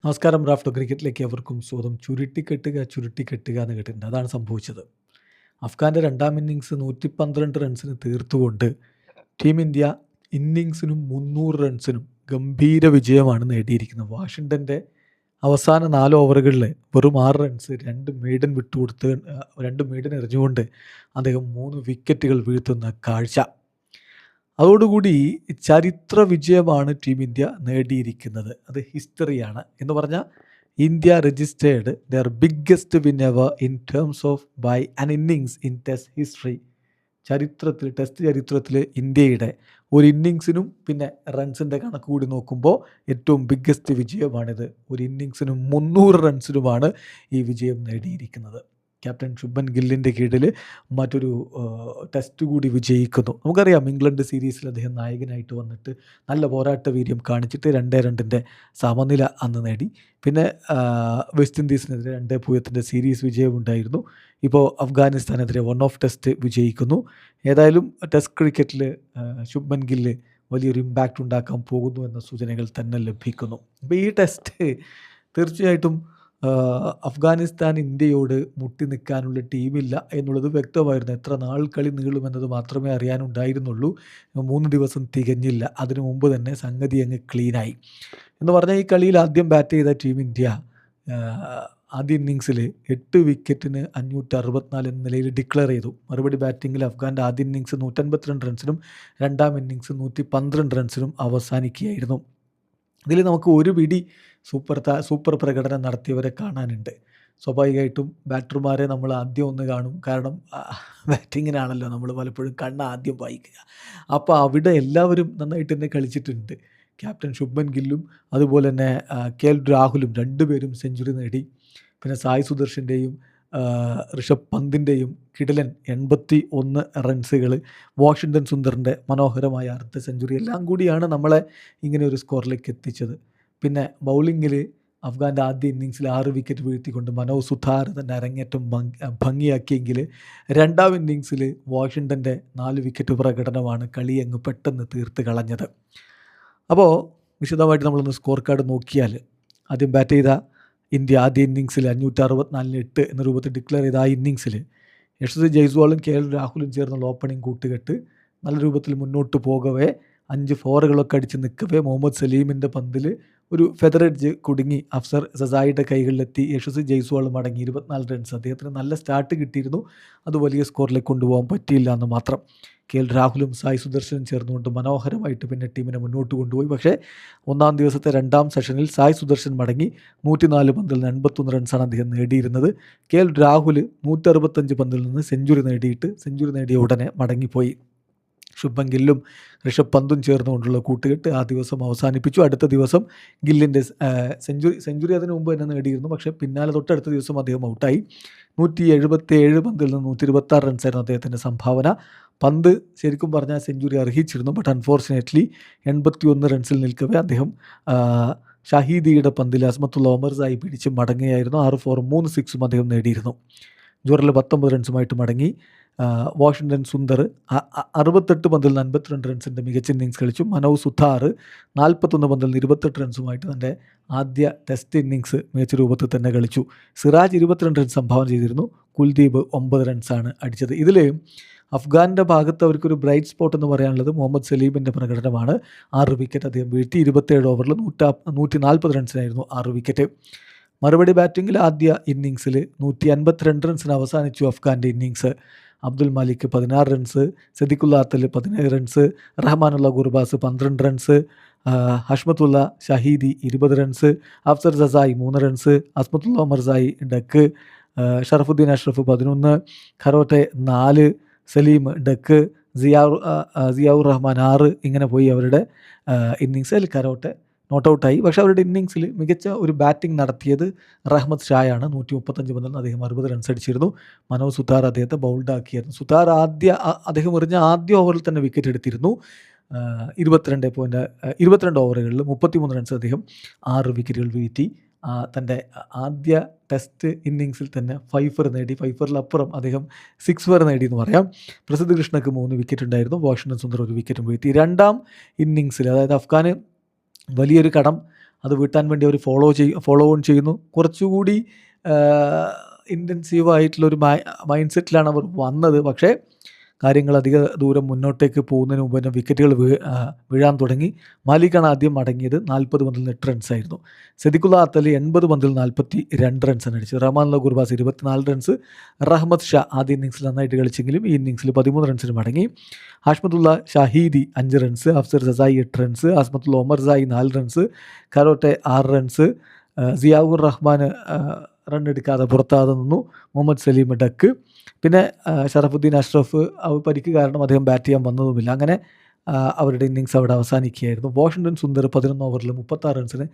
നമസ്കാരം. റാഫ്റ്റോ ക്രിക്കറ്റിലേക്ക് അവർക്കും സ്വാഗതം. ചുരുട്ടിക്കെട്ടുക എന്ന് കേട്ടിട്ടുണ്ട്. അതാണ് സംഭവിച്ചത്. അഫ്ഗാന്റെ രണ്ടാം ഇന്നിംഗ്സ് 112 റൺസിന് തീർത്തുകൊണ്ട് ടീം ഇന്ത്യ ഇന്നിംഗ്സിനും 300 റൺസിനും ഗംഭീര വിജയമാണ് നേടിയിരിക്കുന്നത്. വാഷിംഗ്ടൻ്റെ അവസാന 4 ഓവറുകളിൽ വെറും 6 റൺസ് 2 മെയ്ഡൻ വിട്ടുകൊടുത്ത് 2 മെയ്ഡൻ എറിഞ്ഞുകൊണ്ട് അദ്ദേഹം 3 വിക്കറ്റുകൾ വീഴ്ത്തുന്ന കാഴ്ച. അതോടുകൂടി ചരിത്ര വിജയമാണ് ടീം ഇന്ത്യ നേടിയിരിക്കുന്നത്. അത് ഹിസ്റ്ററിയാണ് എന്ന് പറഞ്ഞാൽ India registered their biggest win ever in terms of by an innings in test history. Test ചരിത്രത്തിൽ ഇന്ത്യയുടെ ഒരു ഇന്നിങ്സിനും പിന്നെ റൺസിൻ്റെ കണക്ക് കൂടി നോക്കുമ്പോൾ ഏറ്റവും ബിഗ്ഗസ്റ്റ് വിജയമാണിത്. ഒരു ഇന്നിങ്സിനും 300 റൺസിനുമാണ് ഈ വിജയം നേടിയിരിക്കുന്നത്. ക്യാപ്റ്റൻ ശുഭൻ ഗില്ലിൻ്റെ കീഴിൽ മറ്റൊരു ടെസ്റ്റ് കൂടി വിജയിക്കുന്നു. നമുക്കറിയാം ഇംഗ്ലണ്ട് സീരീസിൽ അദ്ദേഹം നായകനായിട്ട് വന്നിട്ട് നല്ല പോരാട്ട വീര്യം കാണിച്ചിട്ട് 2-2 സമനില അന്ന് നേടി. പിന്നെ വെസ്റ്റ് ഇൻഡീസിനെതിരെ 2-0 സീരീസ് വിജയമുണ്ടായിരുന്നു. ഇപ്പോൾ അഫ്ഗാനിസ്ഥാനെതിരെ 1-off ടെസ്റ്റ് വിജയിക്കുന്നു. ഏതായാലും ടെസ്റ്റ് ക്രിക്കറ്റിൽ ശുഭൻ ഗില്ല് വലിയൊരു ഇമ്പാക്റ്റ് ഉണ്ടാക്കാൻ പോകുന്നു എന്ന സൂചനകൾ തന്നെ ലഭിക്കുന്നു. അപ്പോൾ ഈ ടെസ്റ്റ് തീർച്ചയായിട്ടും അഫ്ഗാനിസ്ഥാൻ ഇന്ത്യയോട് മുട്ടി നിൽക്കാനുള്ള ടീമില്ല എന്നുള്ളത് വ്യക്തമായിരുന്നു. എത്ര നാൾ കളി നീളുമെന്നത് മാത്രമേ അറിയാനുണ്ടായിരുന്നുള്ളൂ. 3 ദിവസം തികഞ്ഞില്ല. അതിനു മുമ്പ് തന്നെ സംഗതി അങ്ങ് ക്ലീനായി എന്ന് പറഞ്ഞാൽ ഈ കളിയിൽ ആദ്യം ബാറ്റ് ചെയ്ത ടീം ഇന്ത്യ ആദ്യ ഇന്നിങ്സിൽ 8 വിക്കറ്റിന് 564 എന്ന നിലയിൽ ഡിക്ലെയർ ചെയ്തു. മറുപടി ബാറ്റിങ്ങിൽ അഫ്ഗാൻ്റെ ആദ്യ ഇന്നിങ്സ് 152 റൺസിനും രണ്ടാം ഇന്നിങ്സ് 112 റൺസിനും അവസാനിക്കുകയായിരുന്നു. ഇതിൽ നമുക്ക് ഒരു പിടി സൂപ്പർ പ്രകടനം നടത്തിയവരെ കാണാനുണ്ട്. സ്വാഭാവികമായിട്ടും ബാറ്റർമാരെ നമ്മൾ ആദ്യം ഒന്ന് കാണും. കാരണം ബാറ്റിങ്ങിനാണല്ലോ നമ്മൾ പലപ്പോഴും ആദ്യം വായിക്കുക. അപ്പോൾ അവിടെ എല്ലാവരും നന്നായിട്ട് തന്നെ കളിച്ചിട്ടുണ്ട്. ക്യാപ്റ്റൻ ശുഭ്മൻ ഗില്ലും അതുപോലെ തന്നെ രാഹുലും രണ്ടുപേരും സെഞ്ചുറി നേടി. പിന്നെ സായ് സുദർശൻ്റെയും ഋഷഭ് പന്തിൻ്റെയും കിടിലൻ 81 റൺസുകൾ, വാഷിംഗ്ടൺ സുന്ദറിൻ്റെ മനോഹരമായ അർദ്ധ സെഞ്ചുറി എല്ലാം കൂടിയാണ് നമ്മളെ ഇങ്ങനെ ഒരു സ്കോറിലേക്ക് എത്തിച്ചത്. പിന്നെ ബൗളിങ്ങിൽ അഫ്ഗാൻ്റെ ആദ്യ ഇന്നിങ്സിൽ 6 വിക്കറ്റ് വീഴ്ത്തിക്കൊണ്ട് മനോജ് സുധാർ തൻ്റെ അരങ്ങേറ്റം ഭംഗിയാക്കിയെങ്കിൽ രണ്ടാം ഇന്നിങ്സിൽ വാഷിംഗ്ടൻ്റെ 4 വിക്കറ്റ് പ്രകടനമാണ് കളി അങ്ങ് പെട്ടെന്ന് തീർത്ത് കളഞ്ഞത്. അപ്പോൾ വിശദമായിട്ട് നമ്മളൊന്ന് സ്കോർ കാർഡ് നോക്കിയാൽ ആദ്യം ബാറ്റ് ചെയ്ത ഇന്ത്യ ആദ്യ ഇന്നിങ്സിൽ 564-8 എന്ന രൂപത്തിൽ ഡിക്ലെയർ ചെയ്ത ആ ഇന്നിങ്സിൽ യശസ്വി ജയ്സ്വാളും രാഹുലും ചേർന്നുള്ള ഓപ്പണിംഗ് കൂട്ടുകെട്ട് നല്ല രൂപത്തിൽ മുന്നോട്ട് പോകവേ 5 ഫോറുകളൊക്കെ അടിച്ച് നിൽക്കവേ മുഹമ്മദ് സലീമിൻ്റെ പന്തിൽ ഒരു ഫെദർ എഡ്ജ് കുടുങ്ങി അഫ്സർ സസായിയുടെ കൈകളിലെത്തി. യശസ്വി ജയ്സ്വാളും അടങ്ങി 24 റൺസ്. അദ്ദേഹത്തിന് നല്ല സ്റ്റാർട്ട് കിട്ടിയിരുന്നു. അത് വലിയ സ്കോറിലേക്ക് കൊണ്ടുപോകാൻ പറ്റിയില്ല എന്ന് മാത്രം. രാഹുലും സായ് സുദർശനും ചേർന്നുകൊണ്ട് മനോഹരമായിട്ട് പിന്നെ ടീമിനെ മുന്നോട്ട് കൊണ്ടുപോയി. പക്ഷേ ഒന്നാം ദിവസത്തെ രണ്ടാം സെഷനിൽ സായ് സുദർശൻ മടങ്ങി 104 പന്തിൽ നിന്ന് 81 റൺസാണ് അദ്ദേഹം നേടിയിരുന്നത്. രാഹുൽ 165 പന്തിൽ നിന്ന് സെഞ്ചുറി നേടിയ ഉടനെ മടങ്ങിപ്പോയി. ശുഭൻ ഗില്ലും ഋഷഭ് പന്തും ചേർന്നുകൊണ്ടുള്ള കൂട്ടുകെട്ട് ആ ദിവസം അവസാനിപ്പിച്ചു. അടുത്ത ദിവസം ഗില്ലിൻ്റെ സെഞ്ചുറി അതിന് മുമ്പ് തന്നെ നേടിയിരുന്നു. പക്ഷേ പിന്നാലെ തൊട്ടടുത്ത ദിവസം അദ്ദേഹം ഔട്ടായി. 177 പന്തിൽ നിന്ന് 126 റൺസായിരുന്നു അദ്ദേഹത്തിൻ്റെ സംഭാവന. പന്ത് ശരിക്കും പറഞ്ഞാൽ സെഞ്ചുറി അർഹിച്ചിരുന്നു. ബട്ട് അൺഫോർച്ചുനേറ്റ്ലി 81 റൺസിൽ നിൽക്കവേ അദ്ദേഹം ഷഹീദിയുടെ പന്തിൽ അസ്മത്തുള്ള ഒമർസായി പിടിച്ച് മടങ്ങുകയായിരുന്നു. 6 ഫോറും 3 സിക്സും അദ്ദേഹം നേടിയിരുന്നു. ജോറിൽ 19 റൺസുമായിട്ട് മടങ്ങി. വാഷിംഗ്ടൺ സുന്ദർ 68 പന്തിൽ നിന്ന് 52 റൺസിൻ്റെ മികച്ച ഇന്നിങ്സ് കളിച്ചു. മനോജ് സുധാർ 41 പന്തിൽ നിന്ന് 28 റൺസുമായിട്ട് തൻ്റെ ആദ്യ ടെസ്റ്റ് ഇന്നിങ്സ് മികച്ച രൂപത്തിൽ തന്നെ കളിച്ചു. സിറാജ് 22 റൺസ് സംഭാവന ചെയ്തിരുന്നു. കുൽദീപ് 9 റൺസാണ് അടിച്ചത്. ഇതിൽ അഫ്ഗാൻ്റെ ഭാഗത്ത് അവർക്കൊരു ബ്രൈറ്റ് സ്പോട്ട് എന്ന് പറയാനുള്ളത് മുഹമ്മദ് സലീമിൻ്റെ പ്രകടനമാണ്. 6 വിക്കറ്റ് അദ്ദേഹം വീഴ്ത്തി. 27 ഓവറിൽ 140 റൺസിനായിരുന്നു 6 വിക്കറ്റ്. മറുപടി ബാറ്റിങ്ങിൽ ആദ്യ ഇന്നിങ്സിൽ 152 റൺസിന് അവസാനിച്ചു അഫ്ഗാൻ്റെ innings. Abdul Malik 16 runs, Sadiqullah Atal 17 runs, Rahmanullah Gurbaz 12 runs, Hashmatullah Shahidi 20 runs, Afsar Zazai 3 runs, Azmatullah Omarzai duck, Sharafuddin Ashraf 11, Kharote 4, Saleem duck, Ziaur Rahman 6. ഇങ്ങനെ പോയി അവരുടെ ഇന്നിങ്സിൽ. ഖറോട്ടെ നോട്ട് ഔട്ടായി. പക്ഷേ അവരുടെ ഇന്നിങ്സിൽ മികച്ച ഒരു ബാറ്റിംഗ് നടത്തിയത് റഹ്മത്ത് ഷായാണ്. 135 പന്തിൽ നിന്ന് അദ്ദേഹം 60 റൺസ് അടിച്ചിരുന്നു. മനോജ് സുധാർ അദ്ദേഹത്തെ ബൗൾഡാക്കിയായിരുന്നു. സുധാർ അദ്ദേഹം എറിഞ്ഞ ആദ്യ ഓവറിൽ തന്നെ വിക്കറ്റ് എടുത്തിരുന്നു. 22 ഓവറുകളിൽ 33 റൺസ് അദ്ദേഹം 6 വിക്കറ്റുകൾ വീഴ്ത്തി. തൻ്റെ ആദ്യ ടെസ്റ്റ് ഇന്നിങ്സിൽ തന്നെ 5 നേടി. 5-ലപ്പുറം അദ്ദേഹം 6 നേടി എന്ന് പറയാം. പ്രസിദ്ധ് കൃഷ്ണക്ക് 3 വിക്കറ്റ് ഉണ്ടായിരുന്നു. വാഷിംഗ്ടൺ സുന്ദർ 1 വിക്കറ്റും വീഴ്ത്തി. രണ്ടാം ഇന്നിങ്സിൽ അതായത് അഫ്ഗാന് വലിയൊരു കടം അത് വീട്ടാൻ വേണ്ടി അവർ ഫോളോ ഓൺ ചെയ്യുന്നു. കുറച്ചുകൂടി ഇൻറ്റൻസീവായിട്ടുള്ളൊരു മൈൻഡ് സെറ്റിലാണ് അവർ വന്നത്. പക്ഷേ കാര്യങ്ങൾ അധിക ദൂരം മുന്നോട്ടേക്ക് പോകുന്നതിന് മുമ്പ് തന്നെ വിക്കറ്റുകൾ വീഴാൻ തുടങ്ങി. മാലിക്കാണ് ആദ്യം മടങ്ങിയത്. 40 പന്തിൽ 8 റൺസായിരുന്നു. സദിഖുള്ള അത്തലി 80 പന്തിൽ 42 റൺസാണ് അടിച്ചത്. റഹ്മാൻ ഗുർബാസ് 24 റൺസ്. റഹ്മത്ത് ഷാ ആദ്യ ഇന്നിങ്സിൽ നന്നായിട്ട് കളിച്ചെങ്കിലും ഈ ഇന്നിങ്സിൽ 13 റൺസിന് മടങ്ങി. Hashmatullah Shahidi 5 runs. Afsar Zazai 8 runs. Azmatullah Omarzai 4 runs. Kharote 6 runs. Ziaur Rahman റണ്ണെടുക്കാതെ പുറത്താതെ നിന്നു. മുഹമ്മദ് സലീം ഡക്ക്. പിന്നെ ഷറഫുദ്ദീൻ അഷ്റഫ് പരിക്ക് കാരണം അദ്ദേഹം ബാറ്റ് ചെയ്യാൻ വന്നതുമില്ല. അങ്ങനെ അവരുടെ ഇന്നിങ്സ് അവിടെ അവസാനിക്കുകയായിരുന്നു. വാഷിംഗ്ടൺ സുന്ദർ 11 ഓവറിൽ 36 റൺസിന്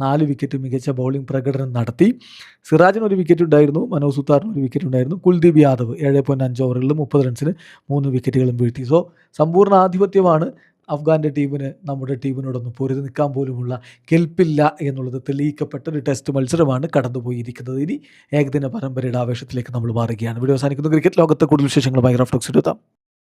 4 വിക്കറ്റ് മികച്ച ബൗളിംഗ് പ്രകടനം നടത്തി. സിറാജിന് 1 വിക്കറ്റ് ഉണ്ടായിരുന്നു. മനോജ് സുതാറിന് 1 വിക്കറ്റ് ഉണ്ടായിരുന്നു. കുൽദീപ് യാദവ് 7.5 ഓവറിൽ 30 റൺസിന് 3 വിക്കറ്റുകളും വീഴ്ത്തി. സോ സമ്പൂർണ്ണ ആധിപത്യമാണ് അഫ്ഗാൻ്റെ ടീമിന് നമ്മുടെ ടീമിനോടൊന്നും പൊരുതി നിൽക്കാൻ പോലുമുള്ള കെൽപ്പില്ല എന്നുള്ളത് തെളിയിക്കപ്പെട്ട ഒരു ടെസ്റ്റ് മത്സരമാണ് കടന്നുപോയിരിക്കുന്നത്. ഇനി ഏകദിന പരമ്പരയുടെ ആവേശത്തിലേക്ക് നമ്മൾ മാറുകയാണ്. വീഡിയോ അവസാനിക്കുന്നു. ക്രിക്കറ്റ് ലോകത്തെ കൂടുതൽ വിശേഷങ്ങളുമായി റഫ്ലക്സ് എടുത്താം.